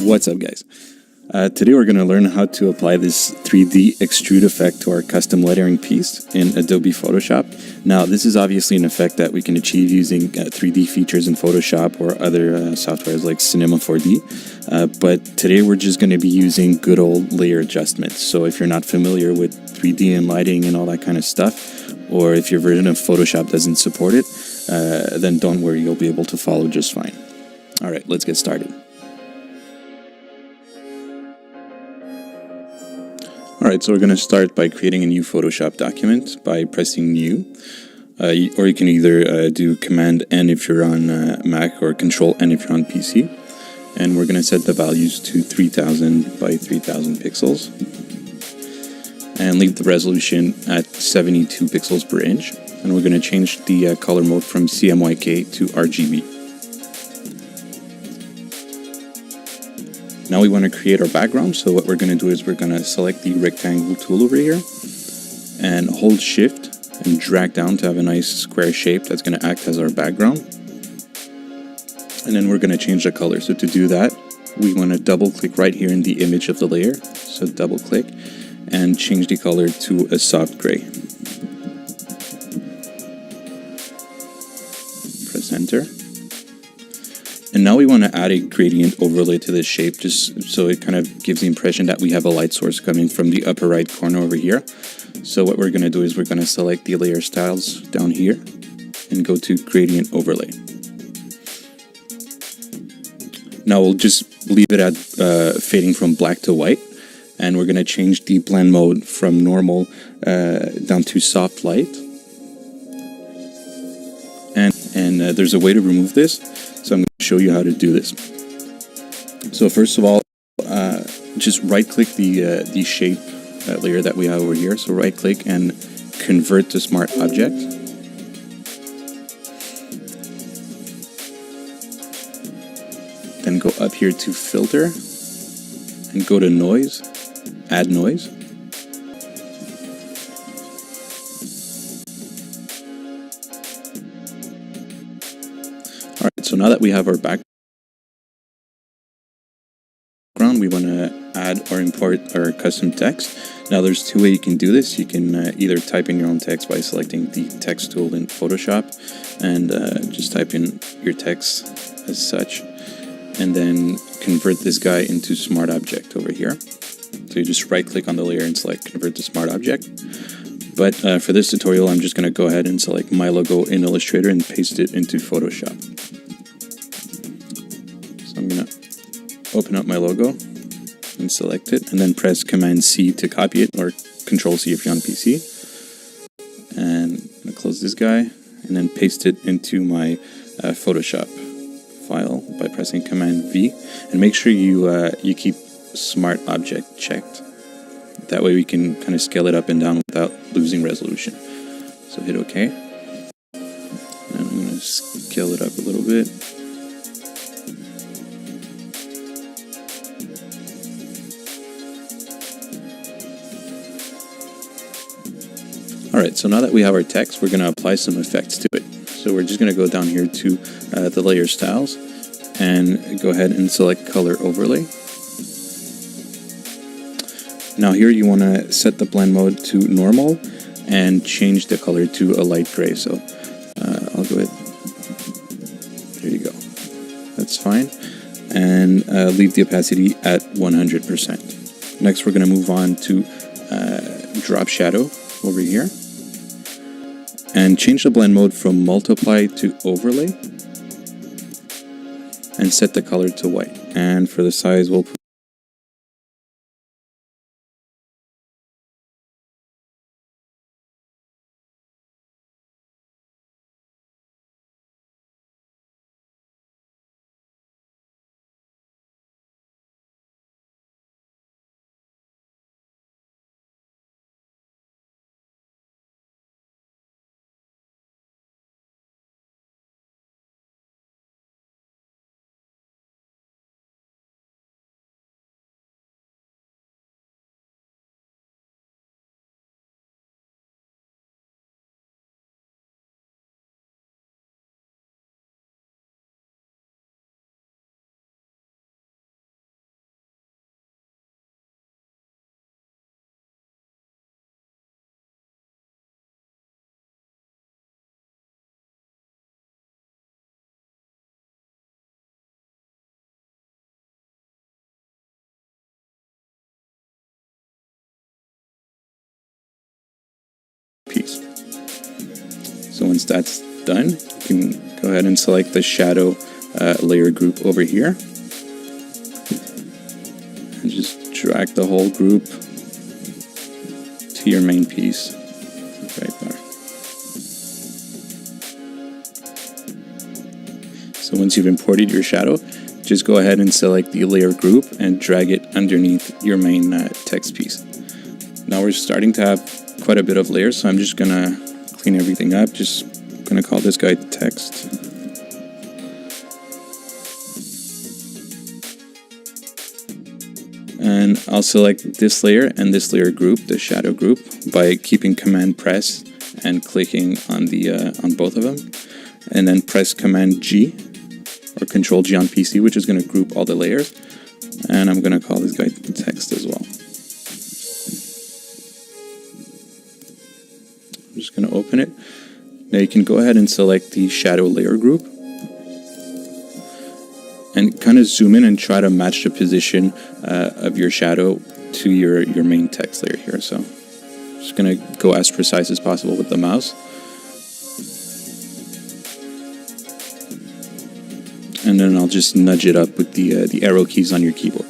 What's up, guys? Today we're going to learn how to apply this 3D extrude effect to our custom lettering piece in Adobe Photoshop. Now, this is obviously an effect that we can achieve using 3D features in Photoshop or other softwares like Cinema 4D. But today we're just going to be using good old layer adjustments. So if you're not familiar with 3D and lighting and all that kind of stuff, or if your version of Photoshop doesn't support it, then don't worry, you'll be able to follow just fine. All right, let's get started. Alright, so we're going to start by creating a new Photoshop document by pressing New. Or you can either do Command N if you're on Mac or Control N if you're on PC. And we're going to set the values to 3000 by 3000 pixels. And leave the resolution at 72 pixels per inch. And we're going to change the color mode from CMYK to RGB. Now we want to create our background, so what we're going to do is we're going to select the rectangle tool over here and hold shift and drag down to have a nice square shape that's going to act as our background. And then we're going to change the color. So to do that, we want to double click right here in the image of the layer. So double click and change the color to a soft gray. Press enter. And now we want to add a gradient overlay to this shape, just so it kind of gives the impression that we have a light source coming from the upper right corner over here. So what we're going to do is we're going to select the layer styles down here and go to gradient overlay. Now we'll just leave it at fading from black to white, and we're going to change the blend mode from normal down to soft light. And there's a way to remove this, so I'm going to show you how to do this. So first of all, just right-click the shape layer that we have over here. So right-click and convert to Smart Object. Then go up here to Filter and go to Noise, Add Noise. Alright, so now that we have our background, we want to add or import our custom text. Now there's two ways you can do this. You can either type in your own text by selecting the text tool in Photoshop and just type in your text as such, and then convert this guy into Smart Object over here. So you just right click on the layer and select Convert to Smart Object. But for this tutorial, I'm just going to go ahead and select my logo in Illustrator and paste it into Photoshop. So I'm going to open up my logo and select it, and then press Command C to copy it, or Control C if you're on PC. And I'm going to close this guy, and then paste it into my Photoshop file by pressing Command V. And make sure you keep Smart Object checked. That way we can kind of scale it up and down without losing resolution. So hit OK. And I'm going to scale it up a little bit. Alright, so now that we have our text, we're going to apply some effects to it. So we're just going to go down here to the layer styles and go ahead and select color overlay. Now here you want to set the blend mode to normal and change the color to a light gray. So I'll go ahead. There you go. That's fine. And leave the opacity at 100%. Next we're going to move on to drop shadow over here. And change the blend mode from multiply to overlay. And set the color to white. And for the size we'll put once that's done, you can go ahead and select the shadow layer group over here. And just drag the whole group to your main piece right there. So once you've imported your shadow, just go ahead and select the layer group and drag it underneath your main text piece. Now we're starting to have quite a bit of layers, so I'm just gonna clean everything up. Just gonna call this guy text. And I'll select this layer and this layer group, the shadow group, by keeping Command press and clicking on the on both of them, and then press Command G or Control G on PC, which is going to group all the layers. And I'm going to call this guy text as well. I'm just going to open it. Now you can go ahead and select the shadow layer group and kind of zoom in and try to match the position of your shadow to your main text layer here. So I'm just going to go as precise as possible with the mouse. And then I'll just nudge it up with the arrow keys on your keyboard.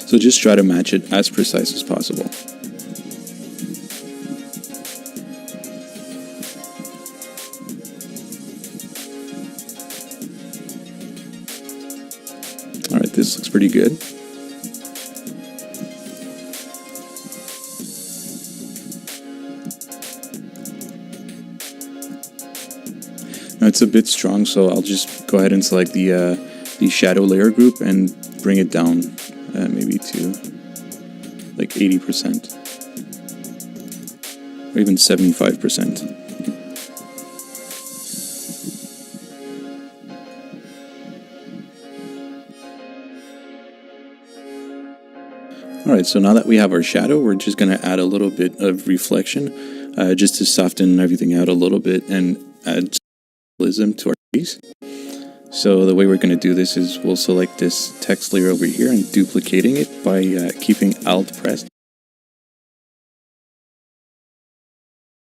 So just try to match it as precise as possible. Alright, this looks pretty good. Now it's a bit strong, so I'll just go ahead and select the shadow layer group and bring it down maybe to like 80% or even 75%. Alright, so now that we have our shadow, we're just going to add a little bit of reflection just to soften everything out a little bit and add realism to our piece. So the way we're going to do this is we'll select this text layer over here and duplicating it by keeping Alt pressed